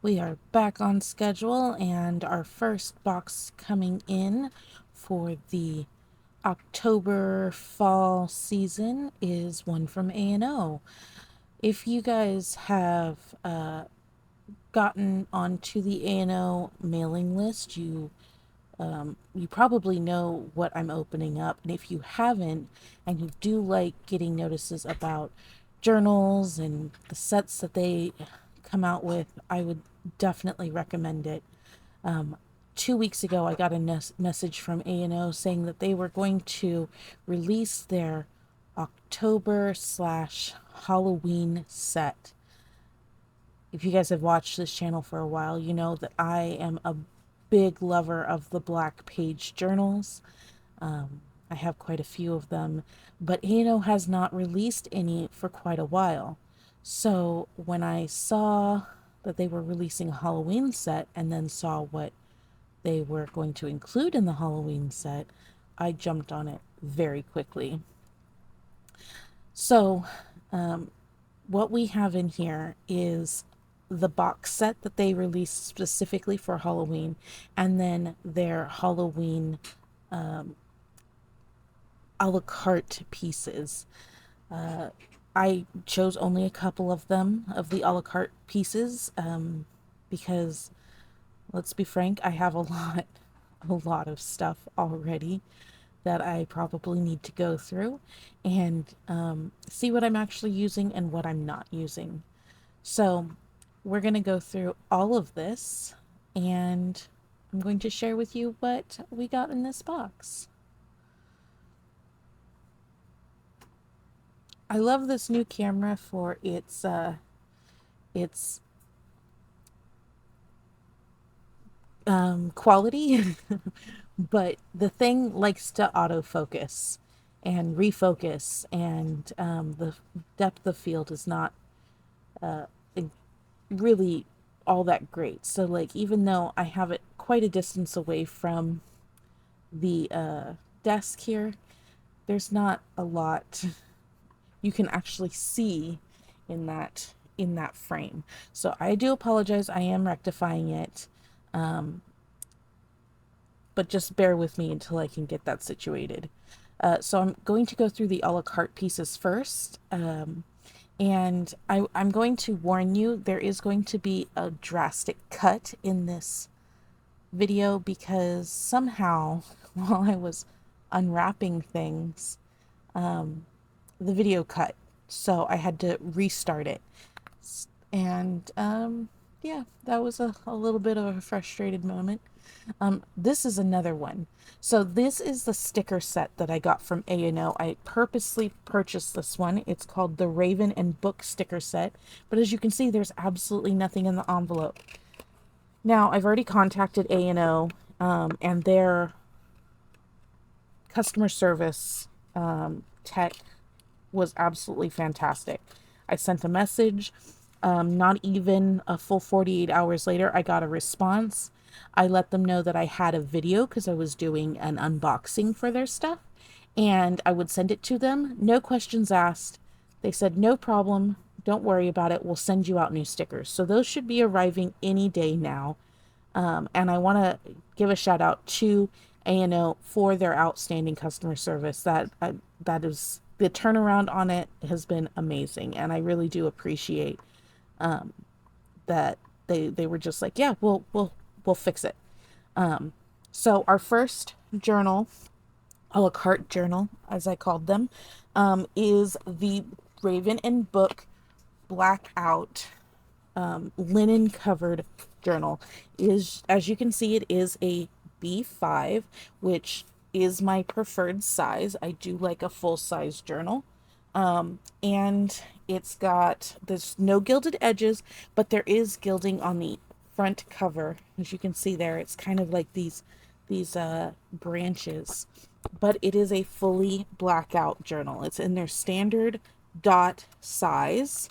We are back on schedule, and our first box coming in for the October fall season is one from A&O. If you guys have gotten onto the A&O mailing list, you probably know what I'm opening up. And if you haven't, and you do like getting notices about journals and the sets that they come out with, I would definitely recommend it. 2 weeks ago, I got a message from A&O saying that they were going to release their October slash Halloween set. If you guys have watched this channel for a while, you know that I am a big lover of the Black Page journals. I have quite a few of them, but A&O has not released any for quite a while. So when I saw that they were releasing a Halloween set and then saw what they were going to include in the Halloween set, I jumped on it very quickly. So, what we have in here is the box set that they released specifically for Halloween, and then their Halloween a la carte pieces. I chose only a couple of them, of the a la carte pieces, because let's be frank, I have a lot of stuff already that I probably need to go through and see what I'm actually using and what I'm not using. So we're going to go through all of this, and I'm going to share with you what we got in this box. I love this new camera for its quality, but the thing likes to autofocus and refocus, and the depth of field is not uh, really all that great. So, like, even though I have it quite a distance away from the desk here, there's not a lot you can actually see in that frame. So I do apologize. I am rectifying it. Um, but just bear with me until I can get that situated. So I'm going to go through the a la carte pieces first. And I'm going to warn you, there is going to be a drastic cut in this video because somehow, while I was unwrapping things, the video cut. So I had to restart it. And yeah, that was a little bit of a frustrated moment. This is another one. So this is the sticker set that I got from A&O. I purposely purchased this one. It's called the Raven and Book sticker set. But as you can see, there's absolutely nothing in the envelope. Now, I've already contacted A&O, and their customer service tech was absolutely fantastic. I sent a message. Not even a full 48 hours later, I got a response. I let them know that I had a video because I was doing an unboxing for their stuff, and I would send it to them. No questions asked. They said, no problem. Don't worry about it. We'll send you out new stickers. So those should be arriving any day now. And I want to give a shout out to A&O for their outstanding customer service. That is, the turnaround on it has been amazing, and I really do appreciate that they were just like, yeah, we'll fix it. So our first journal, a la carte journal, as I called them, is the Raven and Book blackout linen covered journal. Is, as you can see, it is a B5, which is my preferred size. I do like a full size journal. And there's no gilded edges, but there is gilding on the front cover. As you can see there, it's kind of like these branches, but it is a fully blackout journal. It's in their standard dot size.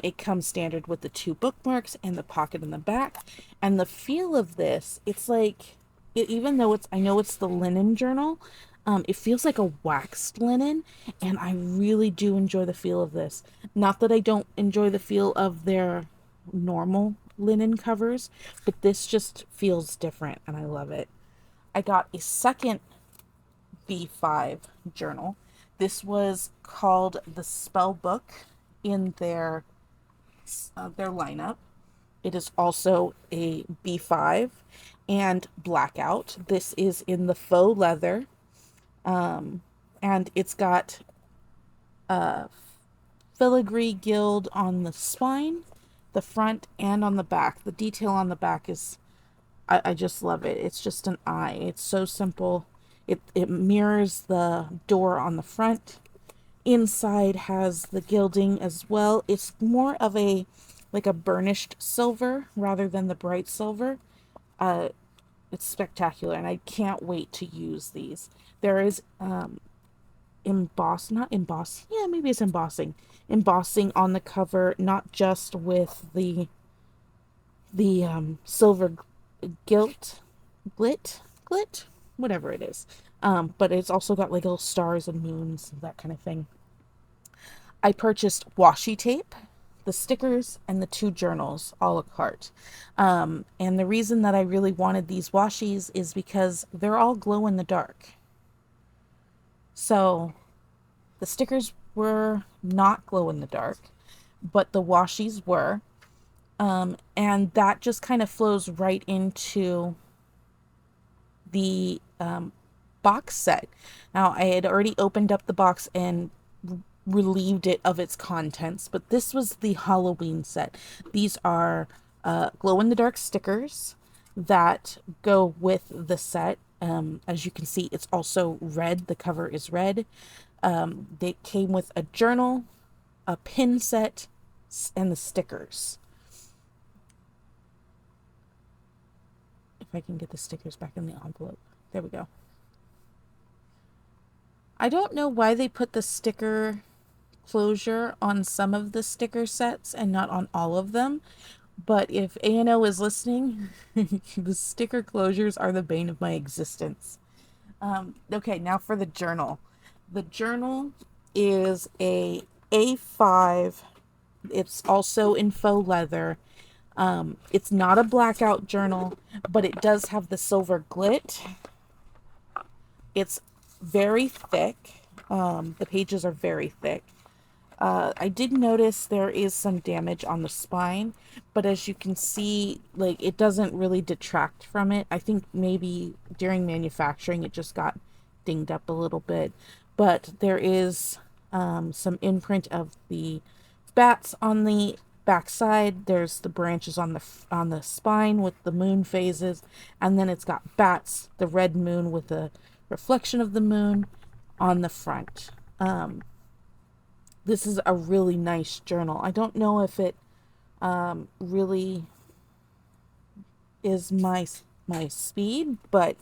It comes standard with the two bookmarks and the pocket in the back. And the feel of this, it's like, even though I know it's the linen journal, it feels like a waxed linen, and I really do enjoy the feel of this. Not that I don't enjoy the feel of their normal linen covers, but this just feels different and I love it. I got a second B5 journal. This was called the Spell Book in their lineup. It is also a B5 and blackout. This is in the faux leather, and it's got filigree gild on the spine, the front, and on the back. The detail on the back is, I just love it. It's just an eye. It's so simple. It mirrors the door on the front. Inside has the gilding as well. It's more of a like a burnished silver rather than the bright silver. It's spectacular, and I can't wait to use these. There is not emboss, yeah, maybe it's embossing on the cover, not just with the silver glit, whatever it is. But it's also got like little stars and moons, that kind of thing. I purchased washi tape, the stickers, and the 2 journals a la carte. And the reason that I really wanted these washies is because they're all glow in the dark. So the stickers were not glow in the dark, but the washies were. And that just kind of flows right into the box set. Now, I had already opened up the box and relieved it of its contents, but this was the Halloween set. These are glow-in-the-dark stickers that go with the set. As you can see, it's also red. The cover is red. They came with a journal, a pin set, and the stickers. If I can get the stickers back in the envelope. There we go. I don't know why they put the sticker closure on some of the sticker sets and not on all of them. But if A&O is listening, the sticker closures are the bane of my existence. Okay, now for the journal. The journal is a A5. It's also in faux leather. It's not a blackout journal, but it does have the silver glit. It's very thick. The pages are very thick. I did notice there is some damage on the spine, but as you can see, like, it doesn't really detract from it. I think maybe during manufacturing it just got dinged up a little bit, but there is some imprint of the bats on the backside. There's the branches on the spine with the moon phases, and then it's got bats, the red moon with the reflection of the moon on the front. This is a really nice journal. I don't know if it really is my speed, but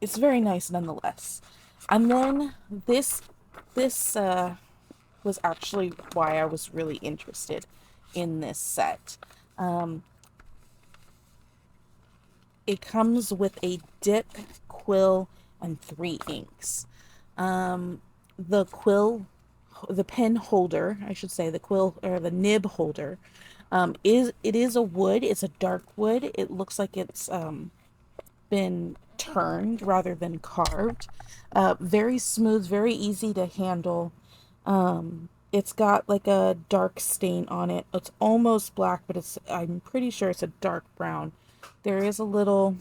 it's very nice nonetheless. And then this was actually why I was really interested in this set. It comes with a dip, quill, and 3 inks. The pen holder, I should say, the quill or the nib holder, is a wood. It's a dark wood. It looks like it's been turned rather than carved. Very smooth, very easy to handle. It's got like a dark stain on it. It's almost black, but I'm pretty sure it's a dark brown. There is a little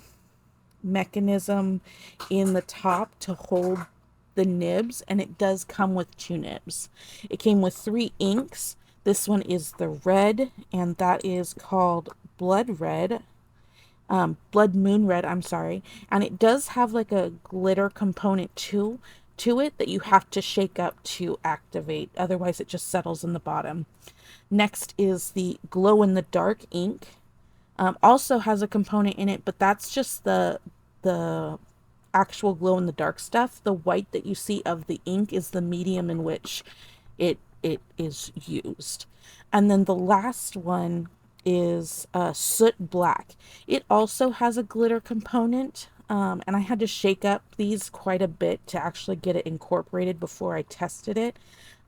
mechanism in the top to hold the nibs, and it does come with 2 nibs. It came with 3 inks. This one is the red, and that is called Blood Moon Red, I'm sorry. And it does have like a glitter component to it that you have to shake up to activate. Otherwise, it just settles in the bottom. Next is the Glow in the Dark ink. Also has a component in it, but that's just the actual glow in the dark stuff. The white that you see of the ink is the medium in which it is used. And then the last one is Soot Black. It also has a glitter component, and I had to shake up these quite a bit to actually get it incorporated before I tested it.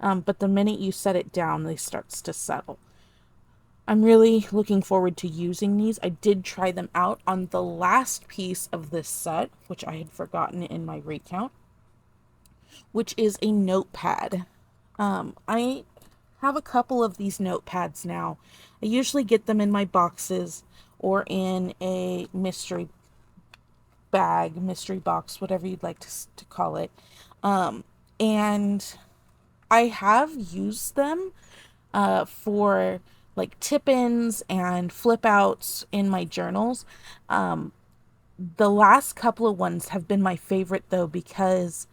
But the minute you set it down, they starts to settle. I'm really looking forward to using these. I did try them out on the last piece of this set, which I had forgotten in my recount, which is a notepad. I have a couple of these notepads now. I usually get them in my boxes or in a mystery bag, mystery box, whatever you'd like to call it. And I have used them for like tip-ins and flip outs in my journals. The last couple of ones have been my favorite though, because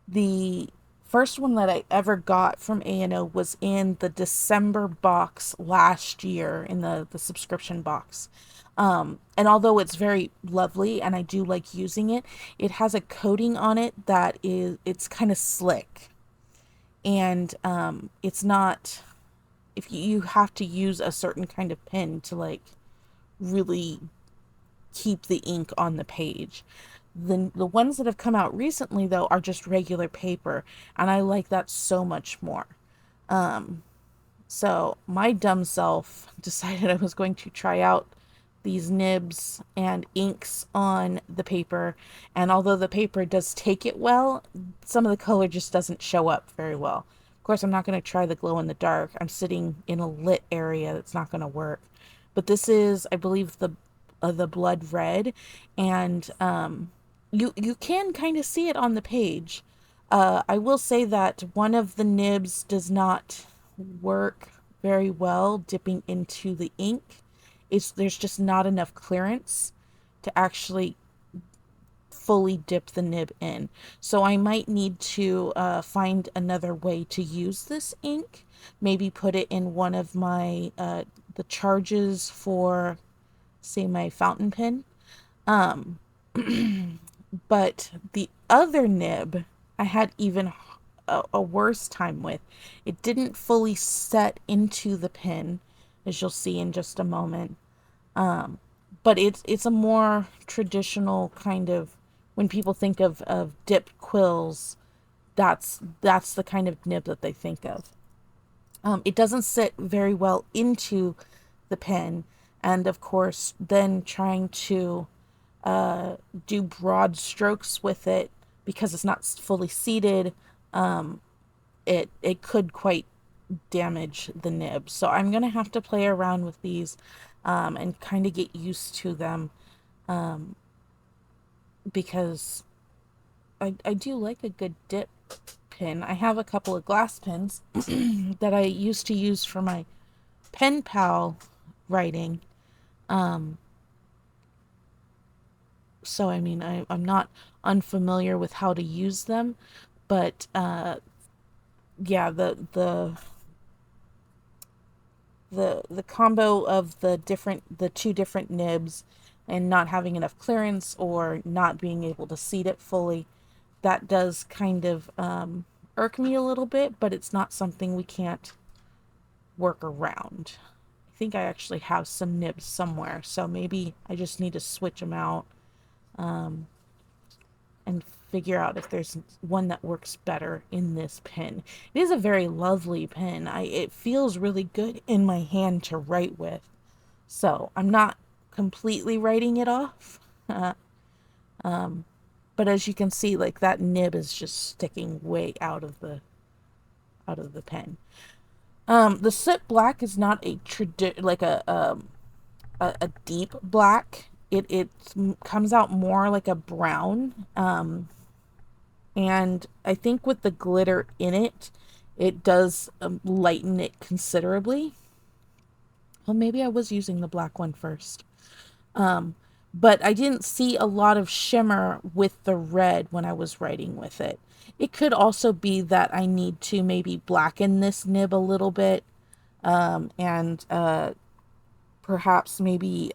the first one that I ever got from A&O was in the December box last year, in the subscription box. And although it's very lovely and I do like using it, it has a coating on it that it's kind of slick. And it's not, if you have to use a certain kind of pen to like really keep the ink on the page. The ones that have come out recently though are just regular paper, and I like that so much more. So my dumb self decided I was going to try out these nibs and inks on the paper, and although the paper does take it well, some of the color just doesn't show up very well. Of course, I'm not going to try the glow in the dark. I'm sitting in a lit area. That's not going to work. But this is, I believe, the blood red, and you can kind of see it on the page. I will say that one of the nibs does not work very well dipping into the ink. There's just not enough clearance to actually fully dip the nib in. So I might need to find another way to use this ink. Maybe put it in one of my the charges for, say, my fountain pen. Um, but the other nib I had even a worse time with. It didn't fully set into the pen, as you'll see in just a moment. But it's a more traditional kind of, when people think of dipped quills, that's the kind of nib that they think of. It doesn't sit very well into the pen, and of course, then trying to do broad strokes with it because it's not fully seated, it could quite damage the nib. So I'm gonna have to play around with these and kind of get used to them, because I do like a good dip pin. I have a couple of glass pens that I used to use for my pen pal writing. So I mean, I'm not unfamiliar with how to use them, but yeah, the combo of the two different nibs and not having enough clearance or not being able to seat it fully, that does kind of irk me a little bit, but it's not something we can't work around. I think I actually have some nibs somewhere, so maybe I just need to switch them out and figure out if there's one that works better in this pen. It is a very lovely pen. It feels really good in my hand to write with. So I'm not completely writing it off. But as you can see, like that nib is just sticking way out of the pen. The soot black is not a like a deep black. It comes out more like a brown. And I think with the glitter in it, it does lighten it considerably. Well, maybe I was using the black one first. But I didn't see a lot of shimmer with the red when I was writing with it. It could also be that I need to maybe blacken this nib a little bit, and perhaps maybe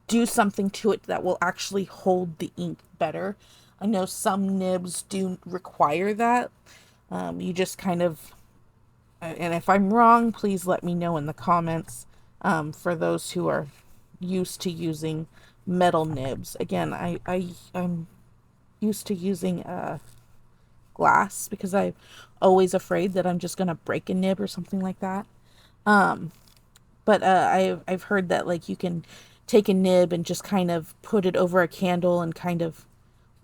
do something to it that will actually hold the ink better. I know some nibs do require that. You just kind of, and if I'm wrong, please let me know in the comments, for those who are used to using metal nibs. Again, I'm used to using glass because I'm always afraid that I'm just gonna break a nib or something like that. Um, but I've heard that like you can take a nib and just kind of put it over a candle and kind of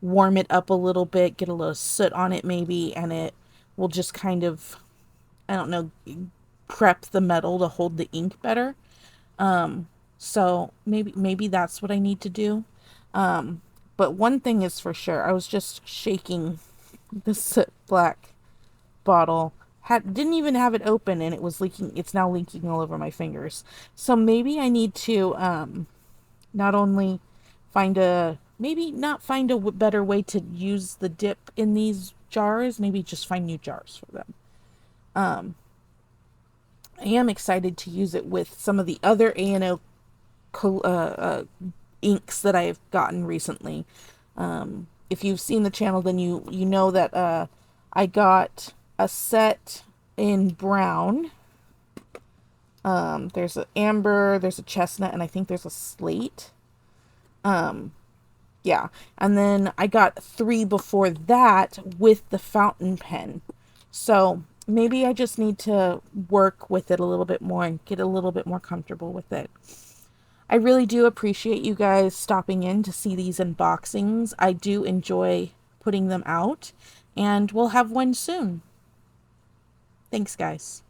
warm it up a little bit, get a little soot on it maybe, and it will just kind of, I don't know, prep the metal to hold the ink better. So maybe that's what I need to do. But one thing is for sure, I was just shaking the soot black bottle. Didn't even have it open and it was leaking. It's now leaking all over my fingers. So maybe I need to not only find a maybe not find a better way to use the dip in these jars, maybe just find new jars for them. Um, I am excited to use it with some of the other A&O inks that I've gotten recently. If you've seen the channel, then you know that I got a set in brown. There's an amber, there's a chestnut, and I think there's a slate. Yeah, and then I got 3 before that with the fountain pen. So maybe I just need to work with it a little bit more and get a little bit more comfortable with it. I really do appreciate you guys stopping in to see these unboxings. I do enjoy putting them out, and we'll have one soon. Thanks, guys.